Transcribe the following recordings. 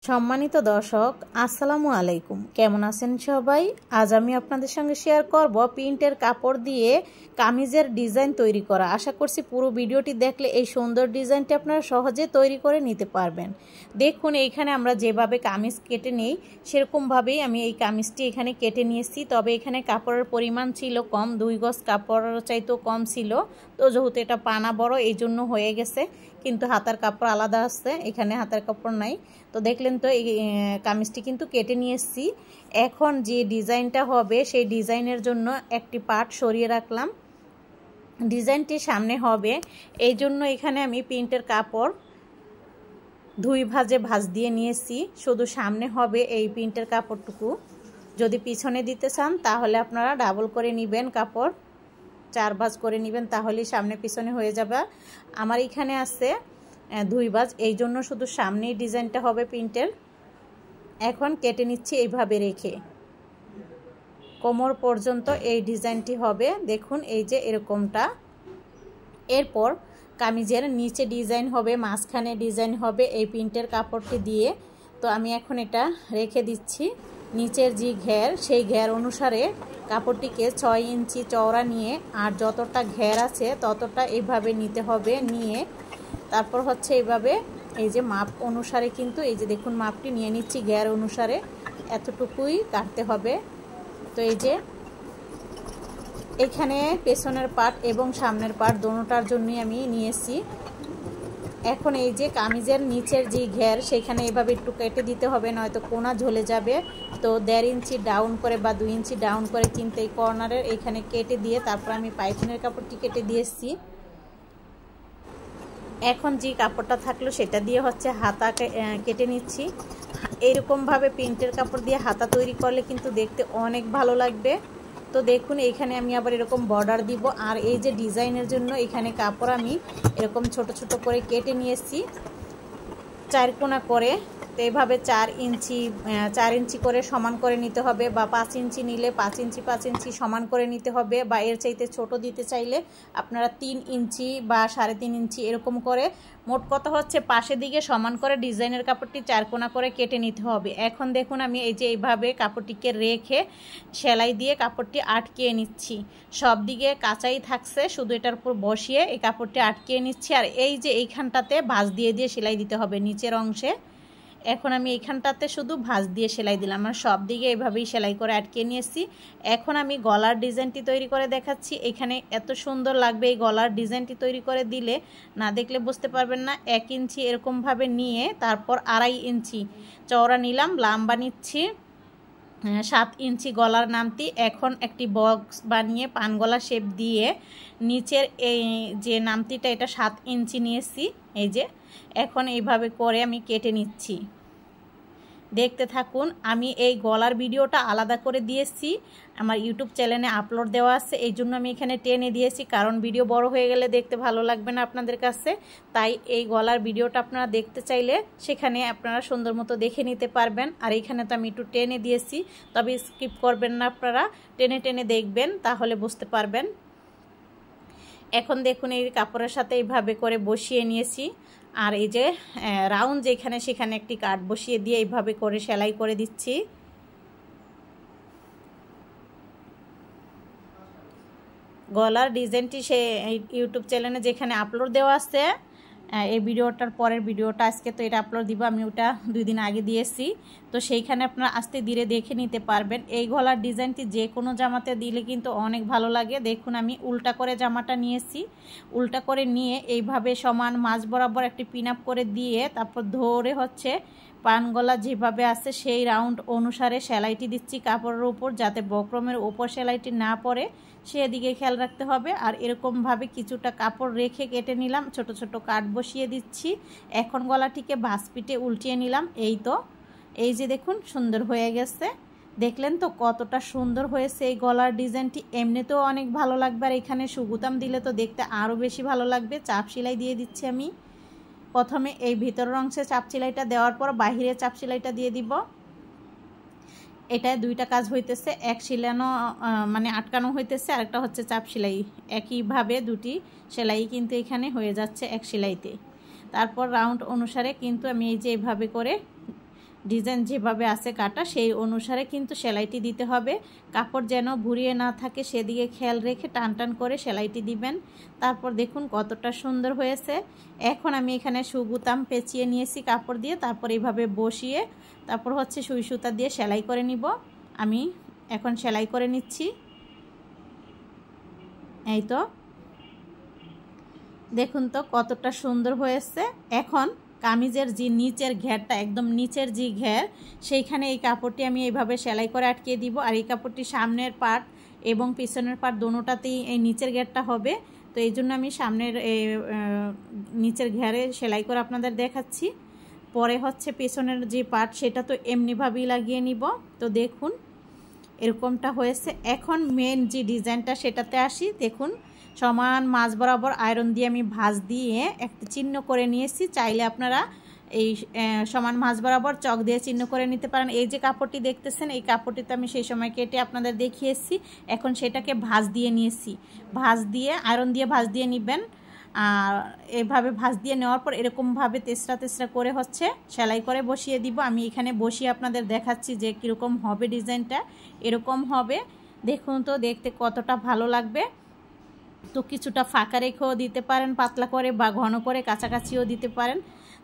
সম্মানিত দর্শক আসসালামু আলাইকুম, কেমন আছেন সবাই? আজ আমি আপনাদের সঙ্গে শেয়ার করব প্রিন্টের কাপড় দিয়ে কামিজের ডিজাইন তৈরি করা। আশা করছি পুরো ভিডিওটি দেখলে এই সুন্দর ডিজাইনটি আপনারা সহজে তৈরি করে নিতে পারবেন। দেখুন এইখানে আমরা যেভাবে কামিজ কেটে নেই সেরকমভাবেই আমি এই কামিজটি এখানে কেটে নিয়েছি। তবে এখানে কাপড়ের পরিমাণ ছিল কম, 2 গজ কাপড় চাইতেও কম ছিল। তো যেহেতু এটা পানা বড় এই জন্য হয়ে গেছে, কিন্তু হাতার কাপড় আলাদা আছে, এখানে হাতার কাপড় নাই। তো দেখলেন তো এই কামিজটি কিন্তু কেটে নিয়ে এসেছি। এখন যে ডিজাইনটা হবে সেই ডিজাইনের জন্য একটি পার্ট সরিয়ে রাখলাম, ডিজাইনটি সামনে হবে। এই জন্য এখানে আমি প্রিন্টের কাপড় 2 ভাঁজে ভাঁজ দিয়ে নিয়েছি। শুধু সামনে হবে এই প্রিন্টের কাপড়টুকু। যদি পিছনে দিতে চান তাহলে আপনারা ডাবল করে নেবেন, কাপড় 4 ভাঁজ করে নেবেন, তাহলেই সামনে পিছনে হয়ে যাবে। আমার এখানে আছে 2 ভাঁজ, এই জন্য শুধু সামনেই ডিজাইনটা হবে প্রিন্টের। এখন কেটে নিচ্ছি এইভাবে রেখে, কোমর পর্যন্ত এই ডিজাইনটি হবে। দেখুন এই যে এরকমটা। এরপর কামিজের নিচে ডিজাইন হবে, মাঝখানে ডিজাইন হবে এই প্রিন্টের কাপড়টি দিয়ে। তো আমি এখন এটা রেখে দিচ্ছি। নিচের যে ঘের সেই ঘের অনুসারে কাপড়টিকে 6 ইঞ্চি চওড়া নিয়ে আর যতটা ঘের আছে ততটা এইভাবে নিতে হবে। নিয়ে তারপর হচ্ছে এইভাবে এই যে মাপ অনুসারে, কিন্তু এই যে দেখুন মাপটি নিয়ে নিচ্ছি ঘের অনুসারে, এতটুকুই কাটতে হবে। তো এই যে এখানে পেছনের পার্ট এবং সামনের পার্ট দোনোটার জন্যই আমি নিয়েছি। এখন এই যে কামিজের নিচের যে ঘের সেখানে এভাবে একটু কেটে দিতে হবে, নয়তো কোনা ঝলে যাবে। তো 1.5 ইঞ্চি ডাউন করে বা 2 ইঞ্চি ডাউন করে কিন্তু এই কর্নারের এখানে কেটে দিয়ে তারপর আমি পাইপিনের কাপড়টি কেটে দিয়েছি। এখন যে কাপড়টা থাকলো সেটা দিয়ে হচ্ছে হাতা কেটে নিচ্ছি। এইরকমভাবে প্রিন্টের কাপড় দিয়ে হাতা তৈরি করলে কিন্তু দেখতে অনেক ভালো লাগবে। তো দেখুন এইখানে আমি আবার এরকম বর্ডার দিব, আর এই যে ডিজাইনের জন্য এখানে কাপড় আমি এরকম ছোট ছোট করে কেটে নিয়েছি 4 কোনা করে। তো এইভাবে 4 ইঞ্চি করে সমান করে নিতে হবে, বা 5 ইঞ্চি নিলে 5 ইঞ্চি সমান করে নিতে হবে, বা এর চাইতে ছোট দিতে চাইলে আপনারা 3 ইঞ্চি বা 3.5 ইঞ্চি এরকম করে। মোট কথা হচ্ছে পাশের দিকে সমান করে ডিজাইনের কাপড়টি 4 কোনা করে কেটে নিতে হবে। এখন দেখুন আমি এই যে এইভাবে কাপড়টিকে রেখে সেলাই দিয়ে কাপড়টি আটকিয়ে নিচ্ছি। সব দিকে কাঁচাই থাকছে, শুধু এটার উপর বসিয়ে এই কাপড়টি আটকিয়ে নিচ্ছি। আর এই যে এইখানটাতে ভাঁজ দিয়ে দিয়ে সেলাই দিতে হবে নিচের অংশে। এখন আমি এইখানটাতে শুধু ভাঁজ দিয়ে সেলাই দিলাম, আর সব দিকে এইভাবেই সেলাই করে আটকে নিয়েছি। এখন আমি গলার ডিজাইনটি তৈরি করে দেখাচ্ছি। এখানে এত সুন্দর লাগবে এই গলার ডিজাইনটি তৈরি করে দিলে, না দেখলে বুঝতে পারবেন না। 1 ইঞ্চি এরকমভাবে নিয়ে তারপর 2.5 ইঞ্চি চওড়া নিলাম, লম্বা নিচ্ছি 7 ইঞ্চি গলার নামটি। এখন একটি বক্স বানিয়ে পান গলা শেপ দিয়ে নিচের এই যে নামটিটা এটা 7 ইঞ্চি নিয়েছি। এই যে এখন এইভাবে করে আমি কেটে নিচ্ছি, দেখতে থাকুন। আমি এই গলার ভিডিওটা আলাদা করে দিয়েছি, আমার ইউটিউব চ্যানেলে আপলোড দেওয়া আছে, এই জন্য আমি এখানে টেনে দিয়েছি, কারণ ভিডিও বড় হয়ে গেলে দেখতে ভালো লাগবে না আপনাদের কাছে। তাই এই গলার ভিডিওটা আপনারা দেখতে চাইলে সেখানে আপনারা সুন্দর মতো দেখে নিতে পারবেন। আর এইখানে তো আমি একটু টেনে দিয়েছি, তবে স্কিপ করবেন না, আপনারা টেনে টেনে দেখবেন তাহলে বুঝতে পারবেন। এখন দেখুন এই কাপড়ের সাথে এইভাবে করে বসিয়ে নিয়েছি, আর এই যে রাউন্ড যেখানে সেখানে একটি কাট বসিয়ে দিয়ে এইভাবে করে সেলাই করে দিচ্ছি। গলার ডিজাইনটি সে ইউটিউব চ্যানেলে যেখানে আপলোড দেওয়া আছে, এই ভিডিওটার পরের ভিডিওটা আজকে তো এটা আপলোড দিব, আমি ওটা 2 দিন আগে দিয়েছি। তো সেইখানে আপনারা আস্তে ধীরে দেখে নিতে পারবেন। এই গলার ডিজাইনটি যে কোনো জামাতে দিলে কিন্তু অনেক ভালো লাগে। দেখুন আমি উল্টা করে জামাটা নিয়েছি, উল্টা করে নিয়ে এইভাবে সমান মাঝ বরাবর একটি পিন আপ করে দিয়ে তারপর ধরে হচ্ছে পান গলা যেভাবে আছে সেই রাউন্ড অনুসারে সেলাইটি দিচ্ছি কাপড়ের উপর, যাতে বক্রমের উপর সেলাইটি না পড়ে সেদিকে খেয়াল রাখতে হবে। আর এরকমভাবে কিছুটা কাপড় রেখে কেটে নিলাম, ছোট ছোট কাট বসিয়ে দিচ্ছি। এখন গলাটিকে ভাঁজ পিটে উল্টিয়ে নিলাম। এই তো এই যে দেখুন সুন্দর হয়ে গেছে, দেখলেন তো কতটা সুন্দর হয়েছে এই গলার ডিজাইনটি। এমনিতেও অনেক ভালো লাগবে, আর এখানে সুগুতাম দিলে তো দেখতে আরও বেশি ভালো লাগবে। চাপ সেলাই দিয়ে দিচ্ছি আমি। প্রথমে এই ভিতরের অংশে চাপ সেলাইটা দেওয়ার পর বাহিরে চাপ সেলাইটা দিয়ে দিব। এটায় 2টা কাজ হইতেছে, এক সেলানো মানে আটকানো হইতেছে, আরেকটা হচ্ছে চাপ সেলাই। একইভাবে 2টি সেলাই কিন্তু এখানে হয়ে যাচ্ছে এক সেলাইতে। তারপর রাউন্ড অনুসারে কিন্তু আমি এই যে এইভাবে করে ডিজাইন যেভাবে আছে কাটা সেই অনুসারে কিন্তু সেলাইটি দিতে হবে। কাপড় যেন ঘুরিয়ে না থাকে সেদিকে খেয়াল রেখে টান টান করে সেলাইটি দিবেন। তারপর দেখুন কতটা সুন্দর হয়েছে। এখন আমি এখানে সুগুতাম পেঁচিয়ে নিয়েছি কাপড় দিয়ে, তারপর এইভাবে বসিয়ে তারপর হচ্ছে সুই সুতা দিয়ে সেলাই করে নিব। আমি এখন সেলাই করে নিচ্ছি। এই তো দেখুন তো কতটা সুন্দর হয়েছে। এখন কামিজের যে নিচের ঘেরটা, একদম নিচের যে ঘের, সেইখানে এই কাপড়টি আমি এইভাবে সেলাই করে আটকে দিব। আর এই কাপড়টি সামনের পার্ট এবং পিছনের পার্ট দোনোটাতেই এই নিচের ঘেরটা হবে। তো এই জন্য আমি সামনের নিচের ঘেরে সেলাই করে আপনাদের দেখাচ্ছি। পরে হচ্ছে পেছনের যে পার্ট সেটা তো এমনিভাবেই লাগিয়ে নিব। তো দেখুন এরকমটা হয়েছে। এখন মেন যে ডিজাইনটা সেটাতে আসি। দেখুন সমান মাঝ বরাবর আয়রন দিয়ে আমি ভাঁজ দিয়ে একটা চিহ্ন করে নিয়েছি। চাইলে আপনারা এই সমান মাঝ বরাবর চক দিয়ে চিহ্ন করে নিতে পারেন। এই যে কাপড়টি দেখতেছেন এই কাপড়টি তো আমি সেই সময় কেটে আপনাদের দেখিয়েছি। এখন সেটাকে ভাঁজ দিয়ে নিয়েছি। ভাঁজ দিয়ে আয়রন দিয়ে ভাঁজ দিয়ে নেবেন। আর এভাবে ভাঁজ দিয়ে নেওয়ার পর এরকমভাবে তেসরা তেসরা করে হচ্ছে সেলাই করে বসিয়ে দিব। আমি এখানে বসিয়ে আপনাদের দেখাচ্ছি যে কীরকম হবে ডিজাইনটা। এরকম হবে। দেখুন তো দেখতে কতটা ভালো লাগবে। তো কিছুটা ফাঁকা রেখেও দিতে পারেন পাতলা করে, বা ঘন করে কাছাকাছিও দিতে পারেন।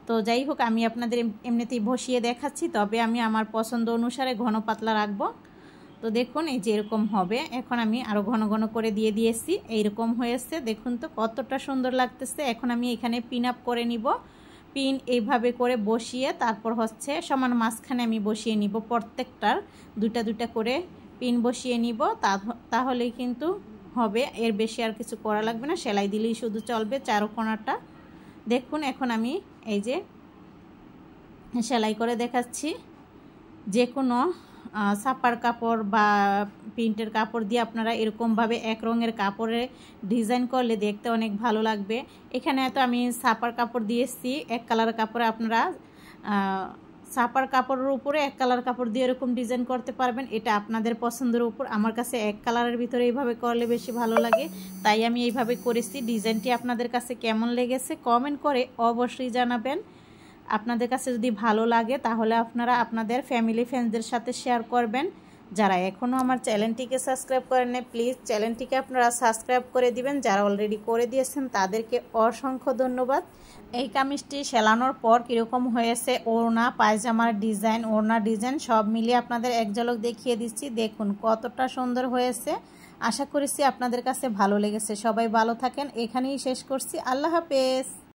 তো যাই হোক আমি আপনাদের এমনিতেই বসিয়ে দেখাচ্ছি, তবে আমি আমার পছন্দ অনুসারে ঘন পাতলা রাখবো। তো দেখুন এই যে এরকম হবে। এখন আমি আরও ঘন ঘন করে দিয়ে দিয়েছি। এইরকম হয়েছে। দেখুন তো কতটা সুন্দর লাগতেছে। এখন আমি এখানে পিন আপ করে নিব। পিন এইভাবে করে বসিয়ে তারপর হচ্ছে সমান মাঝখানে আমি বসিয়ে নিব। প্রত্যেকটার দুইটা দুইটা করে পিন বসিয়ে নিব। তাহলেই কিন্তু হবে। এর বেশি আর কিছু করা লাগবে না, সেলাই দিলেই শুধু চলবে চারকোনাটা। দেখুন এখন আমি এই যে সেলাই করে দেখাচ্ছি। যে কোনো ছাপার কাপড় বা প্রিন্টের কাপড় দিয়ে আপনারা এরকমভাবে এক রঙের কাপড়ে ডিজাইন করলে দেখতে অনেক ভালো লাগবে। এখানে তো আমি ছাপার কাপড় দিয়েছি, এক কালার কাপড়ে আপনারা ছাপার কাপড়ের উপরে এক কালার কাপড় দিয়ে এরকম ডিজাইন করতে পারবেন। এটা আপনাদের পছন্দের উপর। আমার কাছে এক কালারের ভিতরে এইভাবে করলে বেশি ভালো লাগে, তাই আমি এইভাবে করেছি। ডিজাইনটি আপনাদের কাছে কেমন লেগেছে কমেন্ট করে অবশ্যই জানাবেন। আপনাদের কাছে যদি ভালো লাগে তাহলে আপনারা আপনাদের ফ্যামিলি ফ্রেন্ডসদের সাথে শেয়ার করবেন। যারা এখনও আমার চ্যানেলটিকে সাবস্ক্রাইব করেন না প্লিজ চ্যানেলটিকে আপনারা সাবস্ক্রাইব করে দিবেন। যারা অলরেডি করে দিয়েছেন তাদেরকে অসংখ্য ধন্যবাদ। এই কামিজটি সেলানোর পর কীরকম হয়েছে, ওড়না পায়জামার ডিজাইন, ওড়না ডিজাইন সব মিলিয়ে আপনাদের এক ঝলক দেখিয়ে দিচ্ছি। দেখুন কতটা সুন্দর হয়েছে। আশা করছি আপনাদের কাছে ভালো লেগেছে। সবাই ভালো থাকেন। এখানেই শেষ করছি। আল্লাহ হাফেজ।